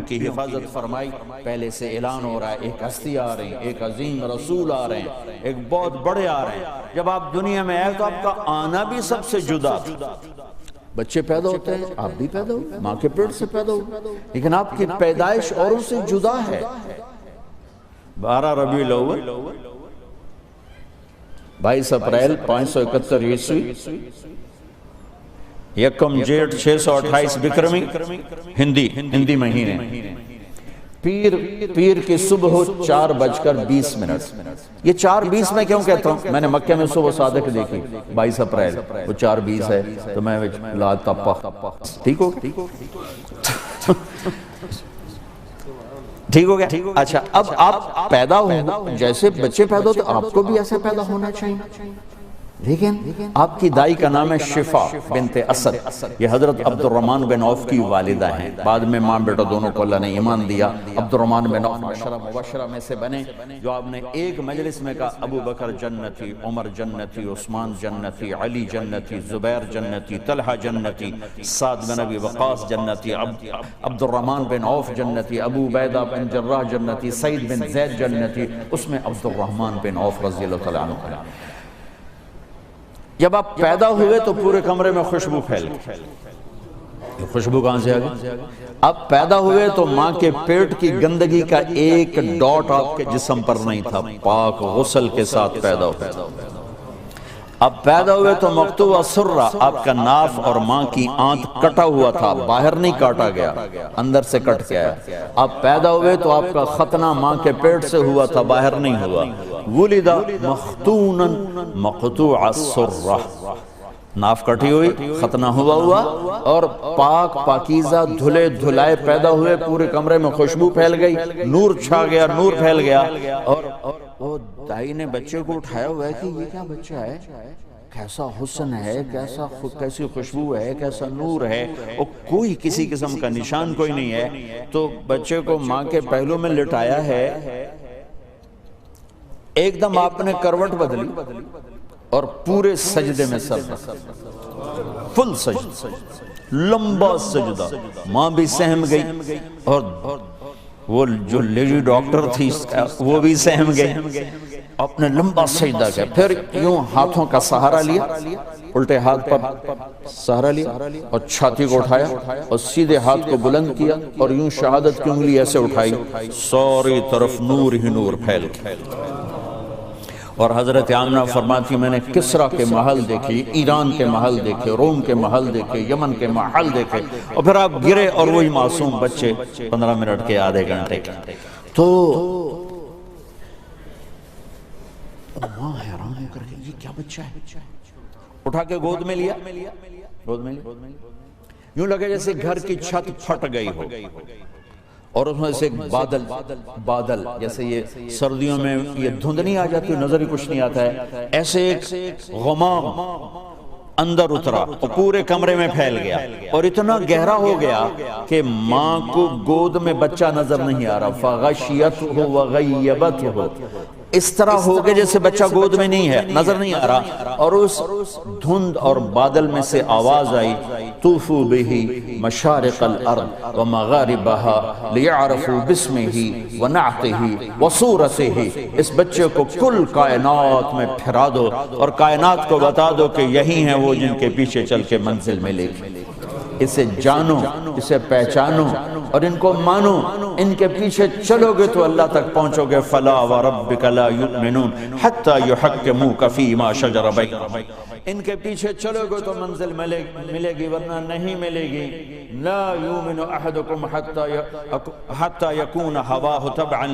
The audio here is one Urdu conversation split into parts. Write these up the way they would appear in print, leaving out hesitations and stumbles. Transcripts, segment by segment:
کی حفاظت فرمائی. پہلے سے اعلان ہو رہا ہے ایک ہستی آ رہی ہیں، ایک عظیم رسول آ رہے ہیں، ایک بہت بڑے آ رہے ہیں. جب آپ دنیا میں آئے تو آپ کا آنا بھی سب سے جدا تھا. بچے پیدا ہوتے ہیں، آپ بھی پیدا ہوئے، ماں کے پیٹ سے پیدا ہوئے، لیکن آپ کی پیدائش اوروں سے جدا ہے. 12 ربیع الاول 22 اپریل 571 عیسوی، 1 جیٹھ 628 بکرمی ہندی مہینے. پیر کی صبح 4:20. یہ 4:20 میں کیوں کہتا ہوں؟ میں نے مکہ میں صبح صادق دیکھی 22 اپریل، وہ 4:20 ہے تو میں لا تپا. ٹھیک ہو ٹھیک ہو گیا. اچھا اب آپ پیدا ہو، جیسے بچے پیدا ہوتے آپ کو بھی ایسے پیدا ہونا چاہیے. لیکن آپ کی دائی کا نام ہے شفا بنت اسد. یہ حضرت عبد الرحمن بن عوف کی والدہ ہیں. بعد میں ماں بیٹا دونوں کو اللہ نے ایمان دیا. عبد الرحمن بن عوف عشرہ مبشرہ میں سے بنے جو آپ نے ایک مجلس میں کہا ابو بکر جنتی، عمر جنتی، عثمان جنتی، علی جنتی، زبیر جنتی، طلحہ جنتی، سعد بن ابی وقاص جنتی، عبد الرحمن بن عوف جنتی، ابو عبیدہ بن جراح جنتی، سعید بن زید جنتی. اس میں عبد الرحمن بن عوف رضی اللہ تعالیٰ عنہ. جب آپ پیدا ہوئے تو پورے کمرے میں خوشبو پھیل گئی. یہ خوشبو کہاں سے آگئی؟ آپ پیدا ہوئے تو ماں کے پیٹ کی گندگی کا ایک ڈاٹ آپ کے جسم پر نہیں تھا. پاک غسل کے ساتھ پیدا ہوئے. اب پیدا ہوئے تو مقطوع سرہ، آپ کا ناف اور ماں کی آنت کٹا ہوا تھا، باہر نہیں کاٹا گیا، اندر سے کٹ کے آیا. اب پیدا ہوئے تو آپ کا ختنہ ماں کے پیٹ سے ہوا تھا، باہر نہیں ہوا. ولد مختونا مقطوع السرہ، ناف کٹی ہوئی، ختنہ ہوا اور پاک پاکیزہ دھلے دھلائے پیدا ہوئے. پورے کمرے میں خوشبو پھیل گئی، نور چھا گیا، نور پھیل گیا. اور وہ دائی نے بچے کو اٹھایا ہوا ہے کہ یہ کیا بچہ ہے، کیسا حسن ہے، کیسی خوشبو ہے، کیسا نور ہے، اور کوئی کسی قسم کا نشان کوئی نہیں ہے. تو بچے کو ماں کے پہلو میں لٹایا ہے. ایک دم آپ نے کروٹ بدلی اور پورے سجدے میں سر، فل سجدہ، لمبا سجدہ. ماں بھی سہم گئی اور وہ جو لیڈی ڈاکٹر تھی وہ بھی سہم گئی. اپنے لمبا سجدہ کیا، پھر یوں ہاتھوں کا سہارا لیا، الٹے ہاتھ پر سہارا لیا اور چھاتی کو اٹھایا اور سیدھے ہاتھ کو بلند کیا اور یوں شہادت کی انگلی ایسے اٹھائی. ساری طرف نور ہی نور پھیل گیا. اور حضرت آمنہ فرماتی میں نے کسرا کے محل دیکھے، ایران کے محل دیکھے، روم کے محل دیکھے، یمن کے محل دیکھے، اور پھر آپ گرے اور وہی معصوم بچے 15 منٹ کے، آدھے گھنٹے کے. تو ماں حیران ہو کر کے یہ کیا بچہ ہے، اٹھا کے گود میں لیا. یوں لگے جیسے گھر کی چھت پھٹ گئی ہو اور اس میں سے بادل جیسے یہ سردیوں میں یہ دھند نہیں آ جاتی، نظر ہی کچھ نہیں آتا ہے، ایسے ایک غمام اندر اترا اور پورے کمرے میں پھیل گیا اور اتنا گہرا ہو گیا کہ ماں کو گود میں بچہ نظر نہیں آ رہا. فغشیتہ وغیبتہ، اس طرح ہو گئے جیسے بچہ گود میں نہیں ہے، نظر نہیں آ رہا. اور اس دھند اور بادل میں سے آواز آئی، طوفوا بہ مشارق الارض ومغاربها لیعرفوا باسمہ ونعتہ وصورتہ. اس بچے کو کل کائنات میں پھرا دو اور کائنات کو بتا دو کہ یہی ہیں وہ جن کے پیچھے چل کے منزل میں لے گی. اسے جانو، اسے پہچانو اور ان کو مانو. ان کے پیچھے چلو گے تو اللہ تک پہنچو گے. فلا وربک لا یؤمنون حتی یحکموک فیما شجر بینہم. ان کے پیچھے چلو گے تو منزل ملے گی ورنہ نہیں ملے گی. لا یؤمن احدکم حتی یکون ہواہ تبعا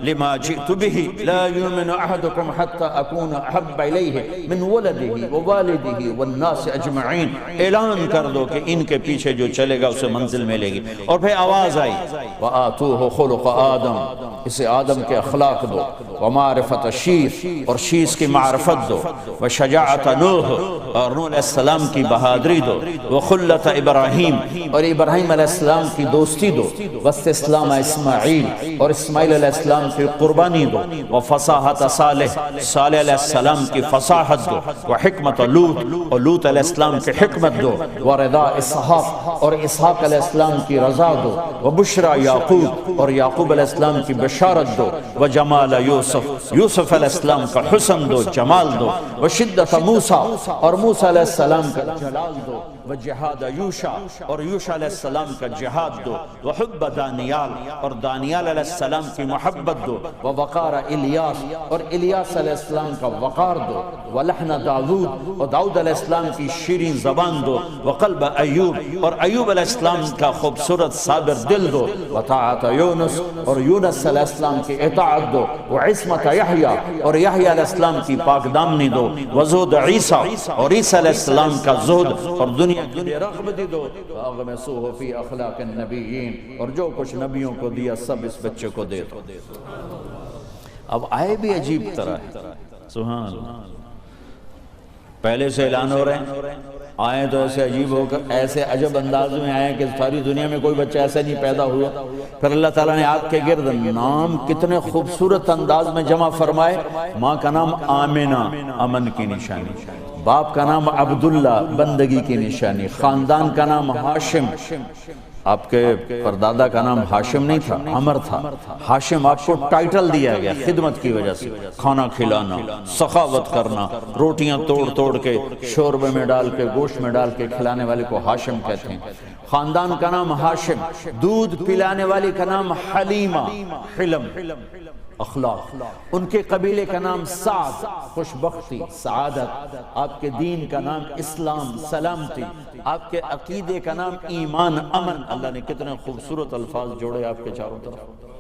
لما جئت به. لا یؤمن احدکم حتی اکون احب الیہ من ولدہ ووالدہ والناس اجمعین. اعلان کر دو کہ ان کے پیچھے جو چلے گا اسے منزل ملے گی. اور پھر آواز آئی وآتوہ خلق آدم اسے آدم کے اخلاق دو، ومعرفت شیث اور شیث کی معرفت دو، وشجاعت نوح اور نوح علیہ السلام کی بہادری دو، وخلت ابراہیم اور ابراہیم علیہ السلام کی دوستی دو، واستسلام اسماعیل اور اسماعیل علیہ السلام کی قربانی دو، وفصاحت صالح صالح علیہ السلام کی فصاحت دو، وحکمت لوط اور لوط علیہ السلام کی حکمت دو، ورضا اسحاق اور اسحاق علیہ السلام کی رضا دو، وبشرا یعقوب اور یعقوب علیہ السلام کی بشارت دو، وجمال یوسف یوسف علیہ السلام کا حسن دو، جمال دو، وشدت موسیٰ اور موسیٰ علیہ السلام کا جلال دو، وجہاد یوشع اور یوشع علیہ السلام کا جہاد دو، وحب دانیال اور دانیال علیہ السلام کی محبت دو، ووقار الیاس اور الیاس علیہ السلام کا وقار دو، ولحن داود اور داؤد علیہ السلام کی شیرین زبان دو، وقلب ایوب اور ایوب علیہ السلام کا خوبصورت صابر دل دو، وطاعت یونس اور یونس علیہ السلام کی اطاعت دو، وعصمت یحییٰ اور یحییٰ علیہ السلام کی پاک دامنی دو، وزہد عیسیٰ اور عیسیٰ علیہ السلام کا زہد اور دنیا کی رغبتی دو، وَأَغْمِسُوهُ فِي أَخْلَاقِ النَّبِيِّينَ اور جو کچھ نبیوں کو دیا سب اس بچے کو دے دو۔ اب آئے بھی عجیب طرح ہے، سبحان اللہ، پہلے سے اعلان ہو رہے ہیں، آئیں تو ایسے عجیب ہو کر ایسے عجب انداز میں آئیں کہ ساری دنیا میں کوئی بچہ ایسا نہیں پیدا ہوا، پھر اللہ تعالیٰ نے آپ کے گرد نام کتنے خوبصورت انداز میں جمع فرمائے، ماں کا نام آمنہ امن کی نشانی، باپ کا نام عبداللہ بندگی کی نشانی، خاندان کا نام ہاشم، آپ کے پردادا کا نام ہاشم نہیں تھا، عمر تھا، ہاشم آپ کو ٹائٹل دیا گیا خدمت کی وجہ سے، کھانا کھلانا، سخاوت کرنا، روٹیاں توڑ توڑ کے شوربے میں ڈال کے گوشت میں ڈال کے کھلانے والے کو ہاشم کہتے ہیں، خاندان کا نام ہاشم، دودھ پلانے والی کا نام حلیمہ، حلم اخلاق، ان کے قبیلے کا نام سعد خوشبختی سعادت، آپ کے دین کا نام اسلام سلامتی، آپ کے عقیدے کا نام ایمان امن، اللہ نے کتنے خوبصورت الفاظ جوڑے آپ کے چاروں طرف۔